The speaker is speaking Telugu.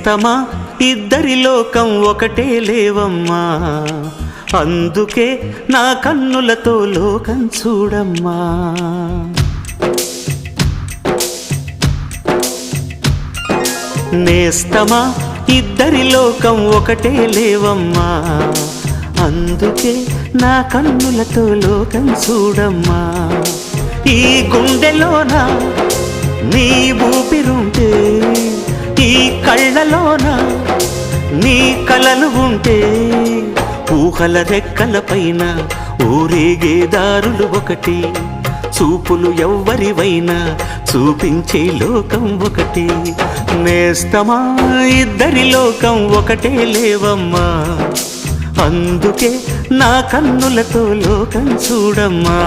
నేస్తమా ఇద్దరి లోకం ఒకటే లేవమ్మా, అందుకే నా కన్నులతో లోకం చూడమ్మా. నేస్తమా ఇద్దరి లోకం ఒకటే లేవమ్మా, అందుకే నా కన్నులతో లోకం చూడమ్మా. ఈ గుండెలోన నీ ఊపిరుంటే, ఈ కళ్ళలోన నీ కలలు ఉంటే, ఊహల రెక్కల పైన ఊరేగే దారులు ఒకటి, చూపులు ఎవ్వరివైనా చూపించే లోకం ఒకటి. నేస్తమా ఇద్దరి లోకం ఒకటే లేవమ్మా, అందుకే నా కన్నులతో లోకం చూడమ్మా.